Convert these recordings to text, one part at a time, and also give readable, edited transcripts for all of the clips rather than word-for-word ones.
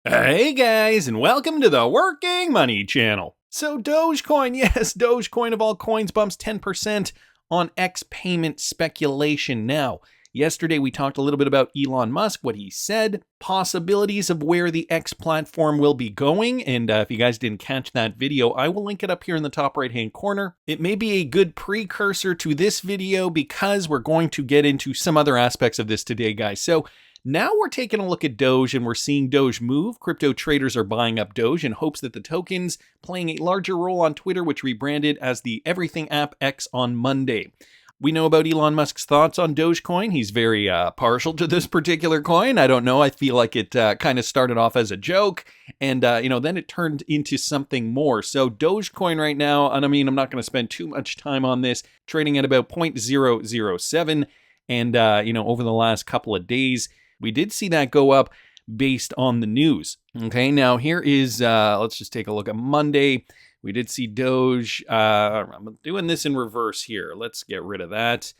Hey guys, and welcome to the Working Money channel. So Dogecoin, yes, Dogecoin of all coins bumps 10% on X payment speculation. Now, yesterday we talked a little bit about Elon Musk, what he said, possibilities of where the X platform will be going, and if you guys didn't catch that video, I will link it up here in the top right-hand corner. It may be a good precursor to this video because we're going to get into some other aspects of this today, guys. So now we're taking a look at Doge and we're seeing Doge move. Crypto traders are buying up Doge in hopes that the token's playing a larger role on Twitter, which rebranded as the Everything app X on Monday. We know about Elon Musk's thoughts on Dogecoin. He's very partial to this particular coin. I don't know. I feel like it kind of started off as a joke and, then it turned into something more. So Dogecoin right now, and I mean, I'm not going to spend too much time on this, trading at about 0.007. And, over the last couple of days, we did see that go up based on the news. Okay, now here is, let's just take a look at Monday. We did see Doge. I'm doing this in reverse here. Let's get rid of that.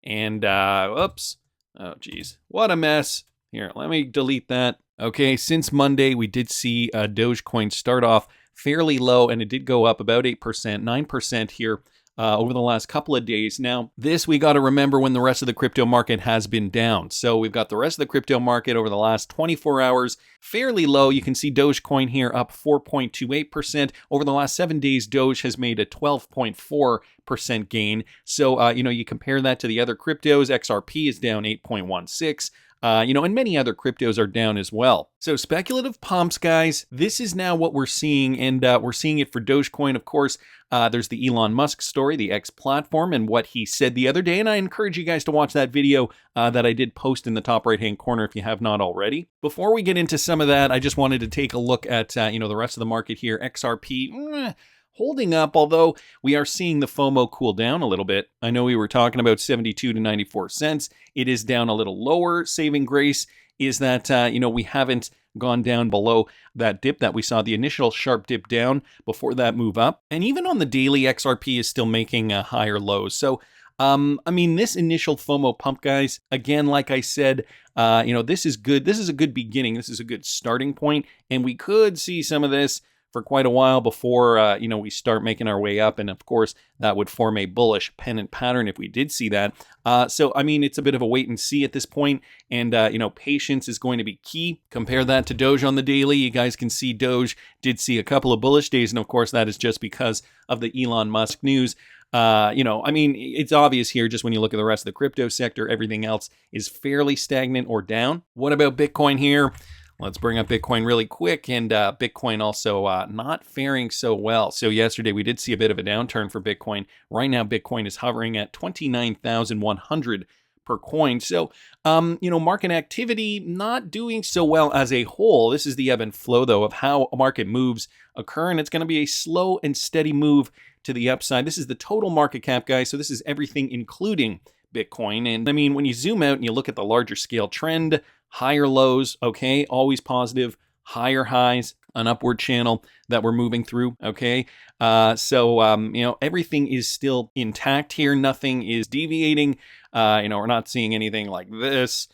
And, oops. Oh, geez. What a mess. Here, let me delete that. Okay, since Monday, we did see Dogecoin start off fairly low, and it did go up about 8%, 9% here. Over the last couple of days. Now, this we got to remember when the rest of the crypto market has been down. So we've got the rest of the crypto market over the last 24 hours fairly low. You can see Dogecoin here up 4.28%. Over the last 7 days, Doge has made a 12.4% gain. So, you compare that to the other cryptos. XRP is down 8.16%. And many other cryptos are down as well. So speculative pumps, guys, this is now what we're seeing, and we're seeing it for Dogecoin, of course. There's the Elon Musk story, the X platform, and what he said the other day, and I encourage you guys to watch that video that I did post in the top right-hand corner if you have not already. Before we get into some of that, I just wanted to take a look at, the rest of the market here. XRP, holding up, although we are seeing the FOMO cool down a little bit. I know we were talking about 72 to 94 cents. It is down a little lower. Saving grace is that, we haven't gone down below that dip that we saw, the initial sharp dip down before that move up. And even on the daily, XRP is still making higher lows. So, this initial FOMO pump, guys, again, like I said, this is good. This is a good beginning. This is a good starting point. And we could see some of this for quite a while before, we start making our way up. And of course, that would form a bullish pennant pattern if we did see that. It's a bit of a wait and see at this point. And, patience is going to be key. Compare that to Doge on the daily. You guys can see Doge did see a couple of bullish days. And of course, that is just because of the Elon Musk news. It's obvious here just when you look at the rest of the crypto sector, everything else is fairly stagnant or down. What about Bitcoin here? Let's bring up Bitcoin really quick, and Bitcoin also not faring so well. So yesterday we did see a bit of a downturn for Bitcoin. Right now Bitcoin is hovering at 29,100 per coin. So, market activity not doing so well as a whole. This is the ebb and flow, though, of how market moves occur, and it's going to be a slow and steady move to the upside. This is the total market cap, guys. So this is everything including Bitcoin. And when you zoom out and you look at the larger scale trend, higher lows, okay, always positive, higher highs, an upward channel that we're moving through, okay? Everything is still intact here. Nothing is deviating. We're not seeing anything like this,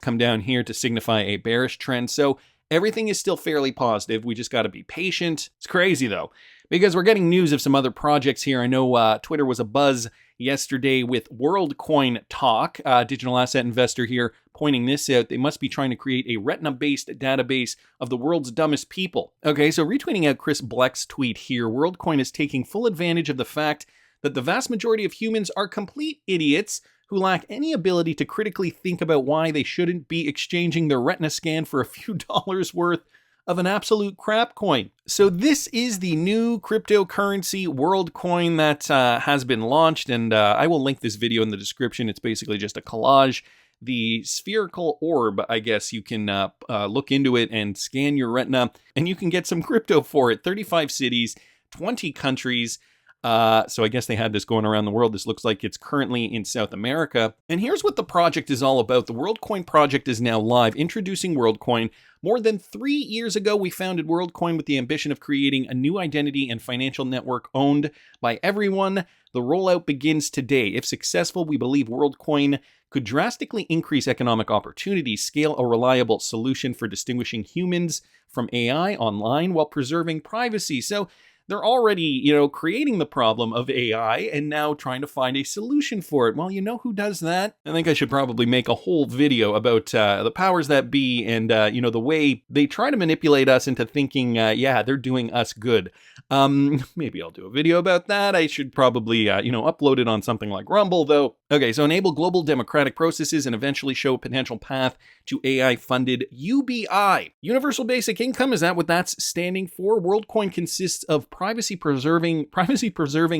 come down here to signify a bearish trend. So everything is still fairly positive. We just got to be patient. It's crazy, though, because we're getting news of some other projects here. I know Twitter was abuzz yesterday with WorldCoin Talk, digital asset investor here, pointing this out. They must be trying to create a retina-based database of the world's dumbest people. Okay, so retweeting out Chris Bleck's tweet here, WorldCoin is taking full advantage of the fact that the vast majority of humans are complete idiots who lack any ability to critically think about why they shouldn't be exchanging their retina scan for a few dollars worth of an absolute crap coin. So this is the new cryptocurrency WorldCoin that has been launched, and I will link this video in the description. It's basically just a collage. The spherical orb, I guess you can look into it and scan your retina, and you can get some crypto for it. 35 cities, 20 countries. So I guess they had this going around the world. This looks like it's currently in South America. And here's what the project is all about. The WorldCoin project is now live, introducing WorldCoin. More than 3 years ago, we founded WorldCoin with the ambition of creating a new identity and financial network owned by everyone. The rollout begins today. If successful, we believe WorldCoin could drastically increase economic opportunity, scale a reliable solution for distinguishing humans from AI online while preserving privacy. So they're already, creating the problem of AI and now trying to find a solution for it. Well, you know who does that? I think I should probably make a whole video about the powers that be and, the way they try to manipulate us into thinking, they're doing us good. Maybe I'll do a video about that. I should probably, upload it on something like Rumble, though. Okay, so enable global democratic processes and eventually show a potential path to AI-funded UBI. Universal Basic Income, is that what that's standing for? WorldCoin consists of privacy-preserving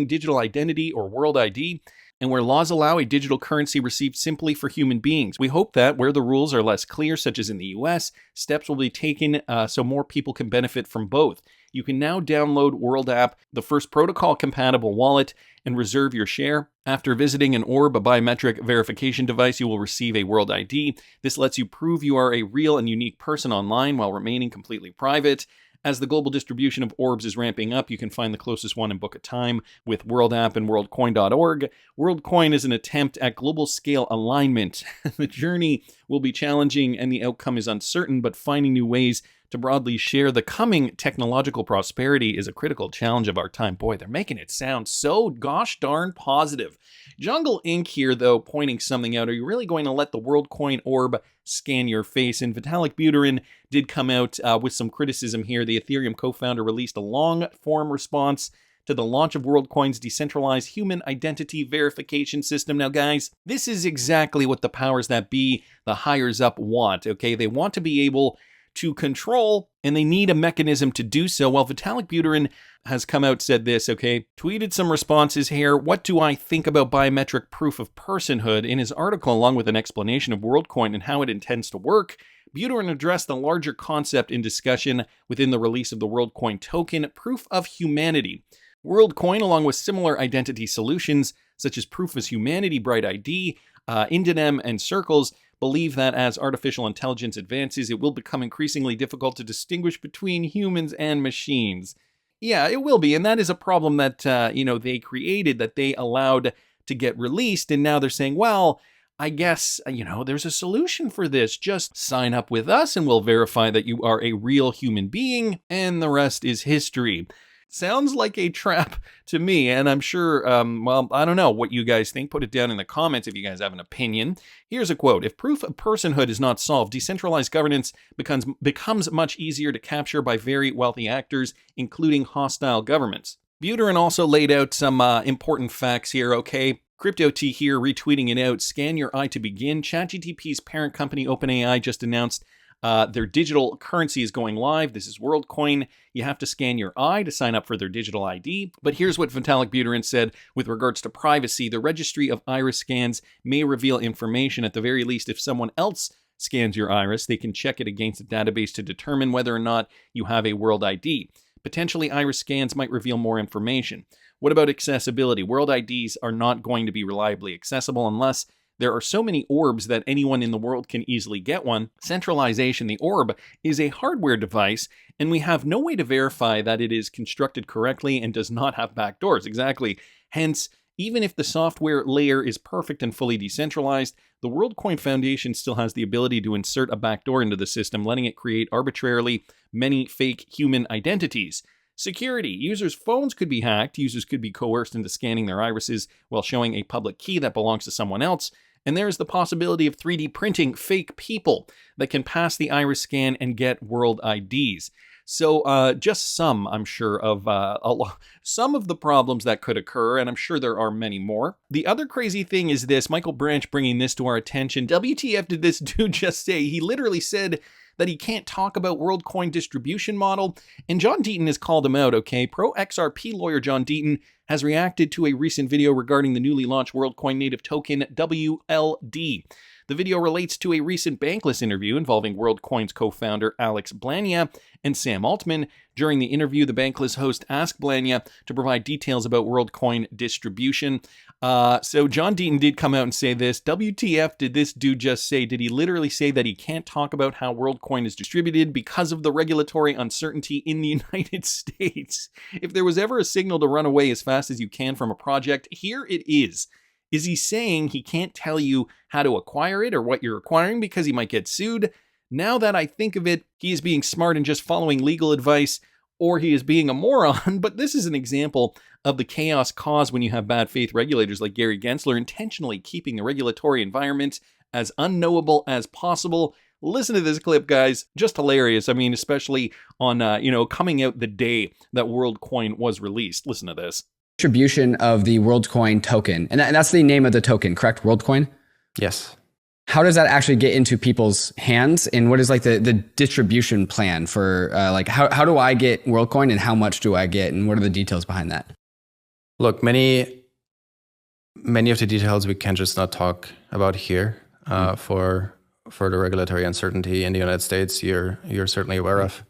digital identity, or World ID, and where laws allow a digital currency received simply for human beings. We hope that where the rules are less clear, such as in the US, steps will be taken so more people can benefit from both. You can now download World App, the first protocol-compatible wallet, and reserve your share. After visiting an orb, a biometric verification device, you will receive a World ID. This lets you prove you are a real and unique person online while remaining completely private. As the global distribution of orbs is ramping up, you can find the closest one and book a time with World App and worldcoin.org. WorldCoin is an attempt at global scale alignment. The journey will be challenging and the outcome is uncertain, but finding new ways to broadly share the coming technological prosperity is a critical challenge of our time. Boy, they're making it sound so gosh darn positive. Jungle Inc. here, though, pointing something out. Are you really going to let the WorldCoin orb scan your face? And Vitalik Buterin did come out with some criticism here. The Ethereum co-founder released a long-form response to the launch of WorldCoin's decentralized human identity verification system. Now, guys, this is exactly what the powers that be, the higher up, want, okay? They want to be able to control, and they need a mechanism to do so. Well, Vitalik Buterin has come out, said this, okay, tweeted some responses here. What do I think about biometric proof of personhood? In his article, along with an explanation of WorldCoin and how it intends to work, Buterin addressed the larger concept in discussion within the release of the WorldCoin token, Proof of Humanity. WorldCoin, along with similar identity solutions such as Proof of Humanity, Bright ID, Indinem, and Circles, believe that as artificial intelligence advances, it will become increasingly difficult to distinguish between humans and machines. Yeah, it will be, and that is a problem that, they created, that they allowed to get released, and now they're saying, well, I guess, there's a solution for this. Just sign up with us, and we'll verify that you are a real human being, and the rest is history. Sounds like a trap to me, and I'm sure, I don't know what you guys think. Put it down in the comments if you guys have an opinion. Here's a quote. If proof of personhood is not solved, decentralized governance becomes much easier to capture by very wealthy actors, including hostile governments. Buterin also laid out some important facts here, okay? Crypto T here retweeting it out. Scan your eye to begin. ChatGPT's parent company, OpenAI, just announced their digital currency is going live. This is WorldCoin. You have to scan your eye to sign up for their digital ID. But here's what Vitalik Buterin said with regards to privacy. The registry of iris scans may reveal information. At the very least, if someone else scans your iris, they can check it against a database to determine whether or not you have a World ID. Potentially, iris scans might reveal more information. What about accessibility? World IDs are not going to be reliably accessible unless there are so many orbs that anyone in the world can easily get one. Centralization, the orb, is a hardware device, and we have no way to verify that it is constructed correctly and does not have backdoors. Exactly. Hence, even if the software layer is perfect and fully decentralized, the WorldCoin Foundation still has the ability to insert a backdoor into the system, letting it create arbitrarily many fake human identities. Security. Users' phones could be hacked. Users could be coerced into scanning their irises while showing a public key that belongs to someone else. And there's the possibility of 3D printing fake people that can pass the iris scan and get world IDs. So just some, I'm sure, of some of the problems that could occur, and I'm sure there are many more. The other crazy thing is this, Michael Branch bringing this to our attention. WTF did this dude just say? He literally said that he can't talk about WorldCoin distribution model, and John Deaton has called him out, okay? Pro XRP lawyer John Deaton has reacted to a recent video regarding the newly launched WorldCoin native token, WLD. The video relates to a recent Bankless interview involving WorldCoin's co-founder Alex Blania and Sam Altman. During the interview, the Bankless host asked Blania to provide details about WorldCoin distribution. So John Deaton did come out and say this. WTF did this dude just say? Did he literally say that he can't talk about how WorldCoin is distributed because of the regulatory uncertainty in the United States? If there was ever a signal to run away as fast as you can from a project, here it is. Is he saying he can't tell you how to acquire it or what you're acquiring because he might get sued? Now that I think of it, he is being smart and just following legal advice, or he is being a moron. But this is an example of the chaos caused when you have bad faith regulators like Gary Gensler intentionally keeping the regulatory environment as unknowable as possible. Listen to this clip, guys. Just hilarious. I mean, especially on, coming out the day that WorldCoin was released. Listen to this. Distribution of the WorldCoin token. And that's the name of the token, correct? WorldCoin? Yes. How does that actually get into people's hands? And what is like the distribution plan for how do I get WorldCoin and how much do I get? And what are the details behind that? Look, many of the details we can just not talk about here for the regulatory uncertainty in the United States. You're certainly aware of.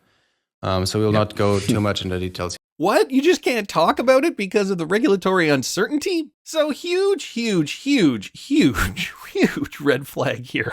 So we will not go too much into details. What? You just can't talk about it because of the regulatory uncertainty? So huge red flag here.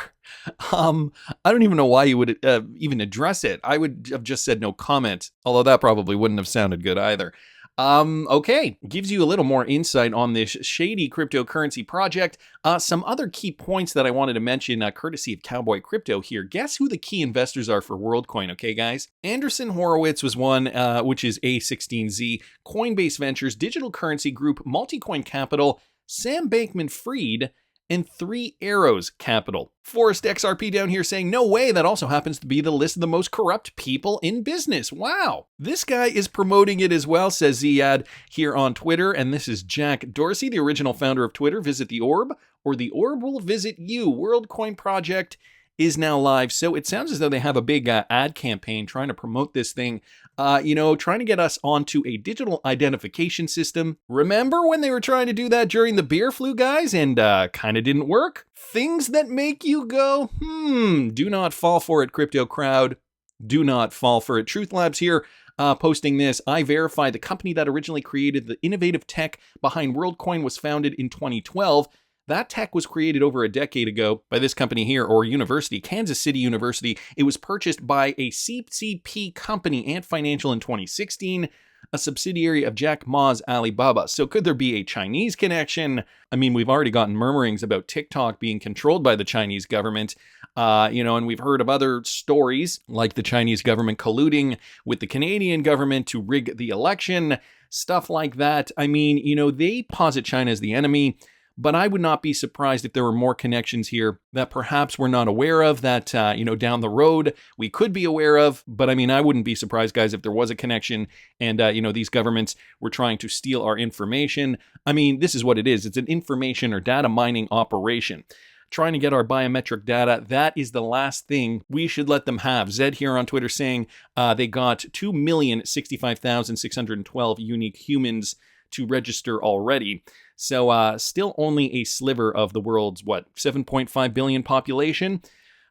I don't even know why you would even address it. I would have just said no comment, although that probably wouldn't have sounded good either. Okay, gives you a little more insight on this shady cryptocurrency project. Some other key points that I wanted to mention, courtesy of Cowboy Crypto here. Guess who the key investors are for WorldCoin, okay, guys? Andreessen Horowitz was one, which is A16Z, Coinbase Ventures, Digital Currency Group, Multicoin Capital, Sam Bankman-Fried, and 3 Arrows Capital. Forrest XRP down here saying, no way, that also happens to be the list of the most corrupt people in business. Wow. This guy is promoting it as well, says Ziad here on Twitter. And this is Jack Dorsey, the original founder of Twitter. Visit the Orb, or the Orb will visit you. WorldCoin project is now live. So it sounds as though they have a big ad campaign trying to promote this thing, trying to get us onto a digital identification system. Remember when they were trying to do that during the beer flu, guys, and kind of didn't work? Things that make you go, do not fall for it, crypto crowd. Do not fall for it. Truth Labs here posting this. I verify the company that originally created the innovative tech behind WorldCoin was founded in 2012. That tech was created over a decade ago by this company here, or university, Kansas City University. It was purchased by a CCP company, Ant Financial, in 2016, a subsidiary of Jack Ma's Alibaba. So could there be a Chinese connection? I mean, we've already gotten murmurings about TikTok being controlled by the Chinese government, and we've heard of other stories like the Chinese government colluding with the Canadian government to rig the election, stuff like that. I mean, they posit China as the enemy. But I would not be surprised if there were more connections here that perhaps we're not aware of, that, down the road we could be aware of. But I mean, I wouldn't be surprised, guys, if there was a connection and, these governments were trying to steal our information. I mean, this is what it is. It's an information or data mining operation. Trying to get our biometric data, that is the last thing we should let them have. Zed here on Twitter saying they got 2,065,612 unique humans to register already. So still only a sliver of the world's, 7.5 billion population?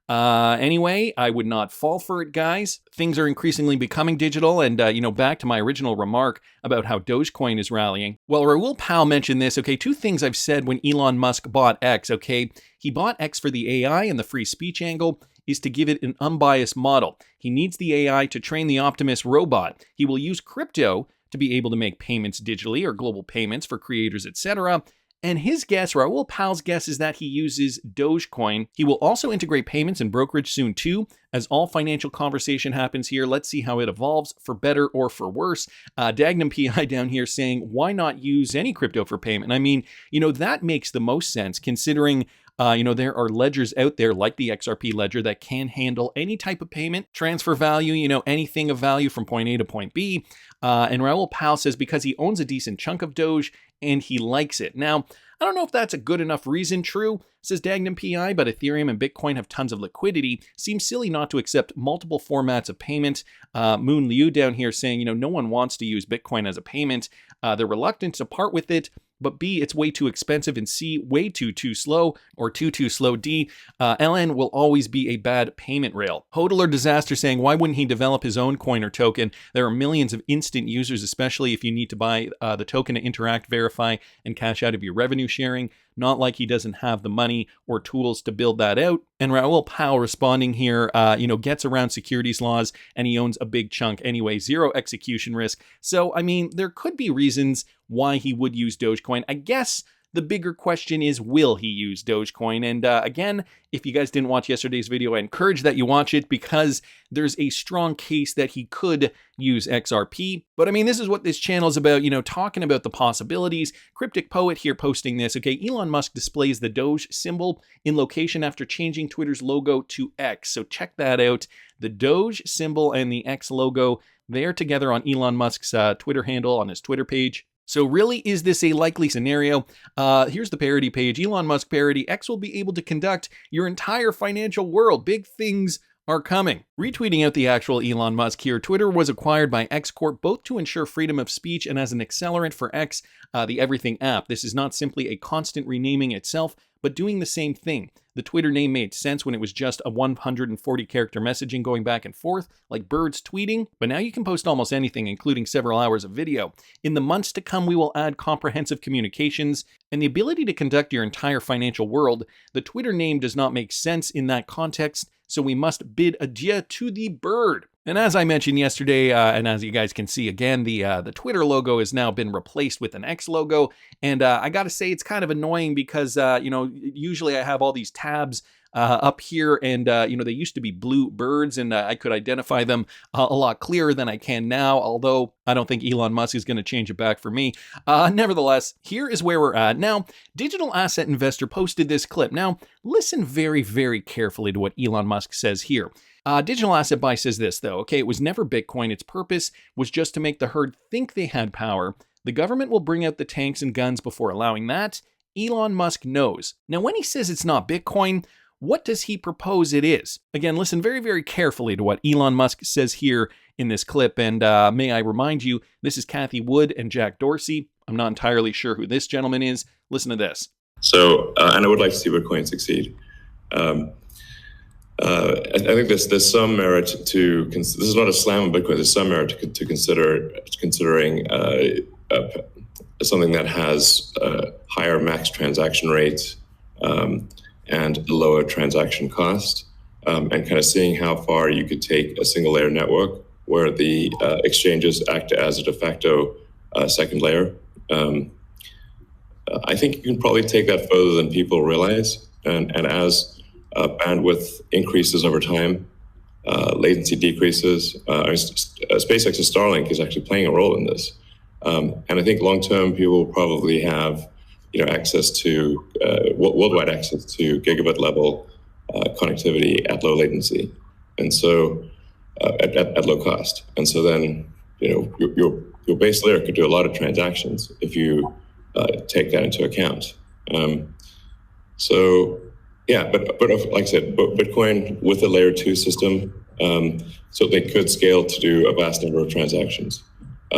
Anyway, I would not fall for it, guys. Things are increasingly becoming digital. And, back to my original remark about how Dogecoin is rallying. Well, Raoul Pal mentioned this. Okay, 2 things I've said when Elon Musk bought X. Okay, he bought X for the AI and the free speech angle is to give it an unbiased model. He needs the AI to train the Optimus robot. He will use crypto to be able to make payments digitally or global payments for creators, etc. And his guess, Raoul Pal's guess, is that he uses Dogecoin. He will also integrate payments and brokerage soon too. As all financial conversation happens here, let's see how it evolves, for better or for worse. Dagnum PI down here saying, why not use any crypto for payment? I mean, that makes the most sense considering there are ledgers out there like the XRP ledger that can handle any type of payment, transfer value, anything of value from point A to point B. And Raoul Pal says because he owns a decent chunk of Doge and he likes it. Now, I don't know if that's a good enough reason. True, says Dagnum PI, but Ethereum and Bitcoin have tons of liquidity. Seems silly not to accept multiple formats of payment. Moon Liu down here saying, no one wants to use Bitcoin as a payment. They're reluctant to part with it but B, it's way too expensive, and C, way too slow, or too slow. D, LN will always be a bad payment rail. Hodler Disaster saying, why wouldn't he develop his own coin or token? There are millions of instant users, especially if you need to buy the token to interact, verify, and cash out of your revenue sharing. Not like he doesn't have the money or tools to build that out. And Raoul Powell responding here, gets around securities laws, and he owns a big chunk anyway, zero execution risk. So, I mean, there could be reasons why he would use Dogecoin. I guess the bigger question is, will he use Dogecoin? And again, if you guys didn't watch yesterday's video, I encourage that you watch it, because there's a strong case that he could use XRP. But I mean, this is what this channel is about, talking about the possibilities. Cryptic Poet here posting this. Okay, Elon Musk displays the Doge symbol in location after changing Twitter's logo to X. So check that out. The Doge symbol and the X logo, they are together on Elon Musk's Twitter handle on his Twitter page. So really, is this a likely scenario? Here's the parody page. Elon Musk parody. X will be able to conduct your entire financial world. Big things are coming. Retweeting out the actual Elon Musk here. Twitter was acquired by X Corp both to ensure freedom of speech and as an accelerant for X, the Everything app. This is not simply a constant renaming itself, but doing the same thing. The Twitter name made sense when it was just a 140 character messaging going back and forth, like birds tweeting, but now you can post almost anything, including several hours of video. In the months to come, we will add comprehensive communications and the ability to conduct your entire financial world. The Twitter name does not make sense in that context, so we must bid adieu to the bird. And as I mentioned yesterday, and as you guys can see again, the Twitter logo has now been replaced with an X logo. And I got to say, it's kind of annoying because, usually I have all these tabs up here, and, they used to be blue birds, and I could identify them a lot clearer than I can now, although I don't think Elon Musk is going to change it back for me. Nevertheless, here is where we're at. Now, Digital Asset Investor posted this clip. Now, listen very, very carefully to what Elon Musk says here. Digital Asset Buy says this, though. Okay, it was never Bitcoin. Its purpose was just to make the herd think they had power. The government will bring out the tanks and guns before allowing that. Elon Musk knows. Now, when he says it's not Bitcoin, what does he propose it is? Again, listen very, very carefully to what Elon Musk says here in this clip. And may I remind you, this is Cathie Wood and Jack Dorsey. I'm not entirely sure who this gentleman is. Listen to this. So, and I would like to see Bitcoin succeed. I think there's some merit to, this is not a slam on Bitcoin, there's some merit to considering something that has higher max transaction rates and a lower transaction cost, and kind of seeing how far you could take a single layer network where the exchanges act as a de facto second layer. I think you can probably take that further than people realize, and as bandwidth increases over time, latency decreases. SpaceX's Starlink is actually playing a role in this, and I think long term people will probably have access to worldwide access to gigabit level connectivity at low latency, and so at low cost. And so then your base layer could do a lot of transactions if you take that into account. So. Yeah, but like I said, Bitcoin with a layer 2 system certainly could scale to do a vast number of transactions.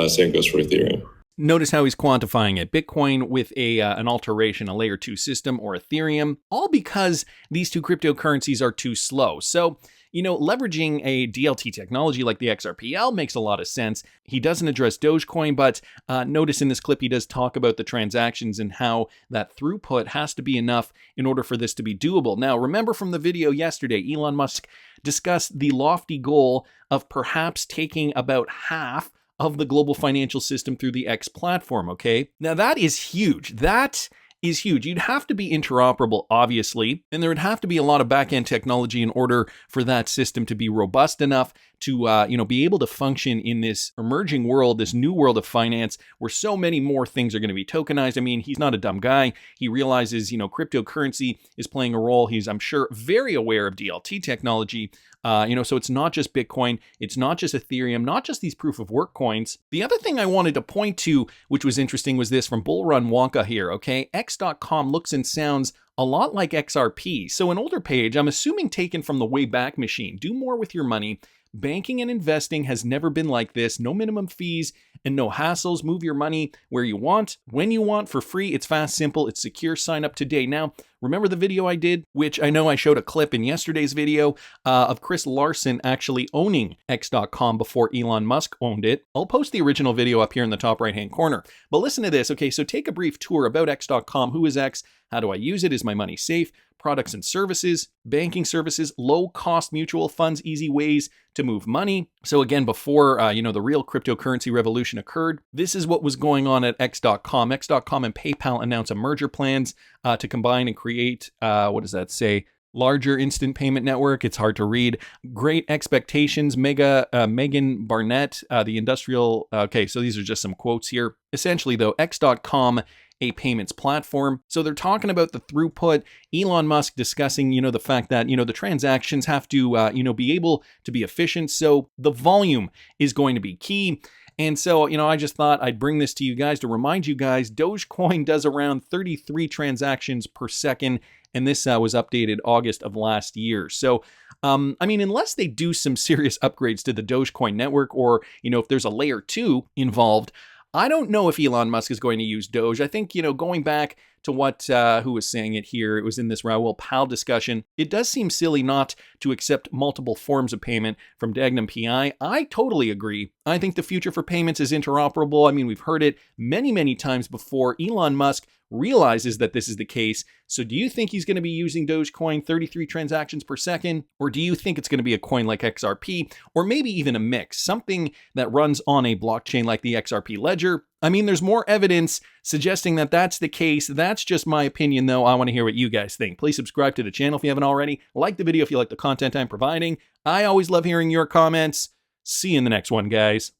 Same goes for Ethereum. Notice how he's quantifying it. Bitcoin with an alteration, a layer 2 system, or Ethereum, all because these two cryptocurrencies are too slow. So, leveraging a DLT technology like the XRPL makes a lot of sense. He doesn't address Dogecoin, but notice in this clip he does talk about the transactions and how that throughput has to be enough in order for this to be doable. Now, remember from the video yesterday, Elon Musk discussed the lofty goal of perhaps taking about half of the global financial system through the X platform, okay? Now, that is huge. That is huge. You'd have to be interoperable, obviously, and there would have to be a lot of back-end technology in order for that system to be robust enough to, be able to function in this emerging world, this new world of finance, where so many more things are going to be tokenized. I mean, he's not a dumb guy. He realizes, cryptocurrency is playing a role. He's, I'm sure, very aware of DLT technology. So it's not just Bitcoin, it's not just Ethereum, not just these proof of work coins. The other thing I wanted to point to, which was interesting, was this from Bull Run Wonka here, okay? X.com looks and sounds a lot like XRP. So an older page, I'm assuming taken from the Wayback Machine. Do more with your money. Banking and investing has never been like this. No minimum fees, and no hassles. Move your money where you want, when you want, for free. It's fast, simple, it's secure. Sign up today. Now, remember the video I did, which I know I showed a clip in yesterday's video of Chris Larson actually owning X.com before Elon Musk owned it. I'll post the original video up here in the top right-hand corner. But listen to this. Okay, so take a brief tour about X.com. Who is X? How do I use it? Is my money safe? Products and services, banking services, low-cost mutual funds, easy ways to move money. So again, before the real cryptocurrency revolution occurred, this is what was going on at X.com. X.com and PayPal announced a merger plans to combine and create, what does that say? Larger instant payment network. It's hard to read. Great expectations. Megan Barnett, the industrial. Okay, so these are just some quotes here. Essentially, though, X.com, a payments platform. So they're talking about the throughput. Elon Musk discussing, the fact that, the transactions have to, be able to be efficient. So the volume is going to be key. And so, I just thought I'd bring this to you guys to remind you guys, Dogecoin does around 33 transactions per second. And this was updated August of last year. So, unless they do some serious upgrades to the Dogecoin network, or, if there's a layer 2 involved, I don't know if Elon Musk is going to use Doge. I think, going back to what, who was saying it here, it was in this Raoul Pal discussion, it does seem silly not to accept multiple forms of payment from Dagnum PI. I totally agree. I think the future for payments is interoperable. We've heard it many, many times before. Elon Musk realizes that this is the case. So do you think he's going to be using Dogecoin 33 transactions per second? Or do you think it's going to be a coin like XRP, or maybe even a mix, something that runs on a blockchain like the XRP ledger? There's more evidence suggesting that that's the case. That's just my opinion, though. I want to hear what you guys think. Please subscribe to the channel if you haven't already. Like the video if you like the content I'm providing. I always love hearing your comments. See you in the next one, guys.